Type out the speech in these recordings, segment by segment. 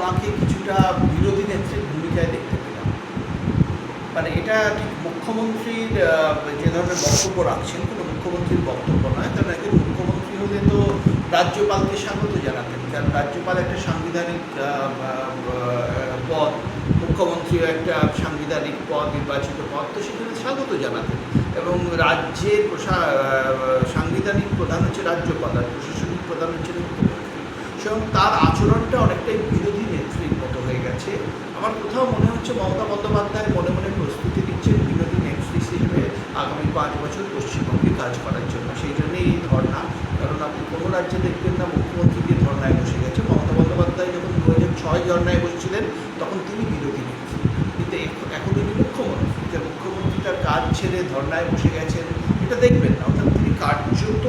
তাঁকে কিছুটা বিরোধী নেত্রীর ভূমিকায় দেখতে পেলাম। মানে এটা ঠিক মুখ্যমন্ত্রীর যে ধরনের বক্তব্য রাখছেন, কোনো মুখ্যমন্ত্রীর বক্তব্য নয়। কারণ একজন মুখ্যমন্ত্রী হলে তো রাজ্যপালকে স্বাগত জানাতেন, কারণ রাজ্যপাল একটা সাংবিধানিক পদ, মুখ্যমন্ত্রীও একটা সাংবিধানিক পদ, নির্বাচিত পদ, তো সেখানে স্বাগত জানাতেন। এবং রাজ্যের সাংবিধানিক প্রধান হচ্ছে রাজ্যপাল, আর প্রশাসনিক প্রধান হচ্ছে মুখ্যমন্ত্রী। এবং তার আচরণটা অনেকটাই বিরোধী নেত্রীর মতো হয়ে গেছে। আমার কোথাও মনে হচ্ছে মমতা বন্দ্যোপাধ্যায় মনে মনে প্রস্তুতি নিচ্ছেন বিরোধী নেত্রী হিসেবে আগামী 5 বছর পশ্চিমবঙ্গে কাজ করার জন্য। সেই জন্যই এই ধর্না। কারণ আপনি কোনো রাজ্যে দেখবেন না মুখ্যমন্ত্রী গিয়ে ধর্নায় বসে গেছে। মমতা বন্দ্যোপাধ্যায় যখন 2006 ধর্নায় বসেছিলেন তখন তিনি বিরোধী নেত্রী, কিন্তু এখন তিনি মুখ্যমন্ত্রী। যে মুখ্যমন্ত্রী তার কাজ ছেড়ে ধর্নায় বসে গেছেন, এটা দেখবেন না। অর্থাৎ তিনি কার্যত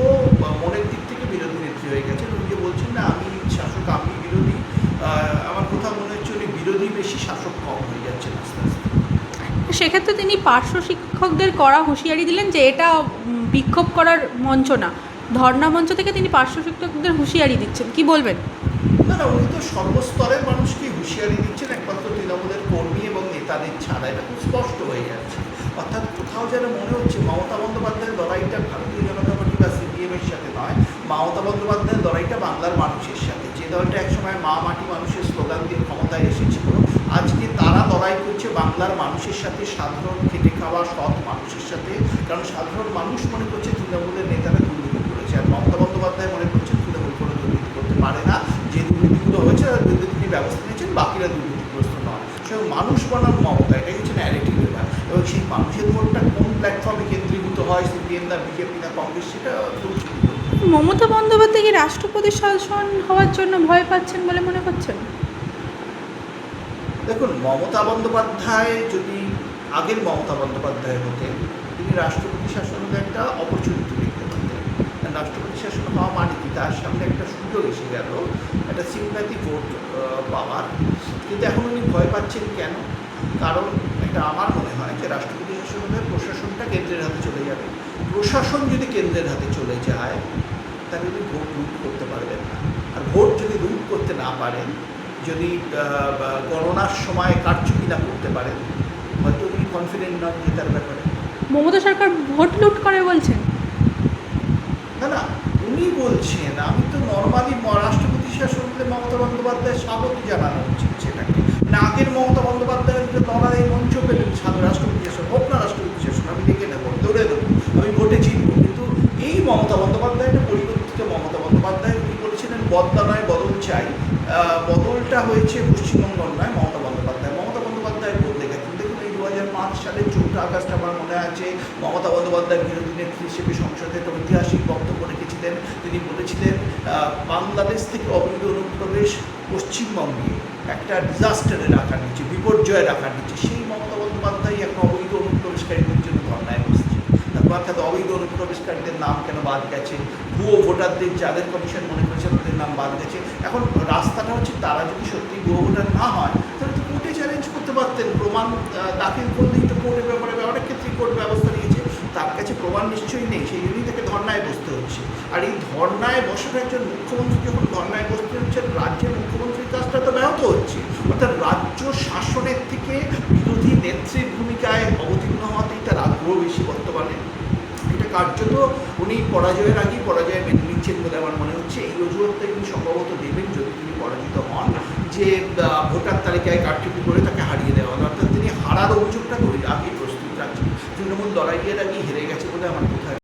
মনের দিক থেকে বিরোধী নেত্রী হয়ে গেছেন। উনি যে বলছেন না আমি শাসক আমি বিরোধী, আমার কোথাও মনে হচ্ছে উনি বিরোধী বেশি, শাসক কম হয়ে যাচ্ছেন আস্তে আস্তে। সেক্ষেত্রে তিনি পার্শ্ব শিক্ষকদের কড়া হুঁশিয়ারি দিলেন যে এটা বিক্ষোভ করার মঞ্চ না, ধর্ণা মঞ্চ থেকে তিনি পার্শ্ব শিক্ষকদের হুঁশিয়ারি দিচ্ছেন, কি বলবেন? না না, উনি তো সর্বস্তরের মানুষকে হুঁশিয়ারি দিচ্ছেন, একমাত্র তৃণমূলের কর্মী এবং নেতাদের ছাড়া। এটা খুব স্পষ্ট হয়ে যাচ্ছে। অর্থাৎ কোথাও যেন মনে হচ্ছে মমতা বন্দ্যোপাধ্যায়ের লড়াইটা ভারতীয় জনতা পার্টি বা সিপিএমের সাথে নয়, মমতা বন্দ্যোপাধ্যায়ের লড়াইটা বাংলার মানুষের সাথে। যে দলটা একসময় মা মাটি মানুষের স্লোগান দিয়ে ক্ষমতায় এসেছিল, আজকে তারা লড়াই করছে বাংলার মানুষের সাথে, সাধারণ খেটে খাওয়া সৎ মানুষের সাথে। কারণ সাধারণ মানুষ মনে করছে তৃণমূলের নেতারা দুর্নীতি করেছে, আর মমতা বন্দ্যোপাধ্যায় মনে করছেন তৃণমূল কোনো দুর্নীতি করতে পারে না। যে দুর্নীতিগুলো হয়েছে তার বিরুদ্ধে তিনি ব্যবস্থা নিয়েছেন, বাকিরা দুর্নীতিগ্রস্ত নয়। সেরকম মানুষ বানান মমতা, এটাই হচ্ছে ন্যারেটিভ এবার। এবং সেই মানুষের ভোটটা কোন প্ল্যাটফর্মে কেন্দ্রীভূত হয়, সিপিএম না বিজেপি না কংগ্রেস, সেটা মমতা বন্দ্যোপাধ্যায় কি রাষ্ট্রপতি শাসন হওয়ার জন্য ভয় পাচ্ছেন বলে মনে করছেন? দেখুন, মমতা বন্দ্যোপাধ্যায় যদি আগের মমতা বন্দ্যোপাধ্যায় হতেন, তিনি রাষ্ট্রপতি শাসন হলে একটা অপরচুনিটি দেখতে পারতেন। রাষ্ট্রপতি শাসন হওয়া মানে কি, তার সামনে একটা সুযোগ এসে গেল, একটা সিম্প্যাথি ভোট পাওয়ার। কিন্তু এখন উনি ভয় পাচ্ছেন কেন? কারণ এটা আমার মনে হয় যে রাষ্ট্রপতি শাসন হলে প্রশাসনটা কেন্দ্রের হাতে চলে যাবে। প্রশাসন যদি কেন্দ্রের হাতে চলে যায় তাহলে উনি ভোট লুট করতে পারবেন না। আর ভোট যদি লুট করতে না পারেন, যদি গণনার সময় কারচুপি না করতে পারেন, হয়তো উনি কনফিডেন্ট নন জেতার ব্যাপারে। মমতা সরকার ভোট লুট করে বলছেন? না না, উনি বলছেন। আমি তো নর্মালি রাষ্ট্রপতি শাসন হলে মমতা বন্দ্যোপাধ্যায় স্বাগত জানানো উচিত সেটাকে। না, আগের মমতা বন্দ্যোপাধ্যায়ের যে লড়াই মঞ্চ পেলেন রাষ্ট্রপতি শাসন হোক না রাষ্ট্রপতি শাসন, আমি দেখে নেবো, দৌড়ে দেবো, আমি ভোটে জিতবো। কিন্তু এই মমতা বন্দ্যোপাধ্যায়টা পরিবর্তিত মমতা বন্দ্যোপাধ্যায়। উনি বলেছিলেন বদলা নয় বদল চাই। বদলটা হয়েছে পশ্চিমবঙ্গ নয়, মমতা বন্দ্যোপাধ্যায়। মমতা বন্দ্যোপাধ্যায় বদলে গেছেন। দেখুন, এই 2005 সালের 4 আগস্ট আমার মনে আছে, মমতা বন্দ্যোপাধ্যায় বিরোধী নেত্রী হিসেবে সংসদে একটা ঐতিহাসিক বক্তব্য রেখেছিলেন। তিনি বলেছিলেন বাংলাদেশ থেকে অবৈধ অনুপ্রবেশ পশ্চিমবঙ্গে একটা ডিজাস্টারের আকার নিচ্ছে, বিপর্যয়ের আকার নিচ্ছে। সেই মমতা বন্দ্যোপাধ্যায় এখন অবৈধ অনুপ্রবেশকারীদের জন্য ধর্নায় বসছে। অর্থাৎ অবৈধ অনুপ্রবেশকারীদের নাম কেন বাদ গেছে, ভুয়ো ভোটারদের যাদের কমিশন মনে করেছে তাদের নাম বাদ গেছে। এখন রাস্তাটা হচ্ছে তারা যদি সত্যি ভুয়ো ভোটার না হয় তাহলে তো কোর্টে চ্যালেঞ্জ করতে পারতেন। প্রমাণ দাখিল করলেই তো কোর্টের ব্যাপারে অনেক ক্ষেত্রেই কোর্ট ব্যবস্থা নিয়েছে। তার কাছে প্রমাণ নিশ্চয়ই নেই, সেই জন্যই তাকে ধর্নায় বসতে হচ্ছে। আর এই ধর্নায় বসাটা একজন মুখ্যমন্ত্রী যখন ধর্নায় বসতে হচ্ছে, রাজ্যের মুখ্যমন্ত্রীর কাজটা তো ব্যাহত হচ্ছে। অর্থাৎ রাজ্য শাসনের থেকে বিরোধী নেত্রীর ভূমিকায় অবতীর্ণ হওয়াতেই তার আগ্রহ বেশি বর্তমানে। এটা কার্যত উনি পরাজয়ের আগেই পরাজয় মেনে নিচ্ছেন বলে আমার মনে হচ্ছে। এই অজুহাতটা তিনি সম্ভবত দেবেন যদি তিনি পরাজিত হন, যে ভোটার তালিকায় কারচুপি করে তাকে হারিয়ে দেওয়া। অর্থাৎ তিনি হারার অভিযোগটা আগেই প্রস্তুত রাখছেন। তৃণমূল লড়াইয়ের আগেই হেরে গেছে বলে আমার কোথায়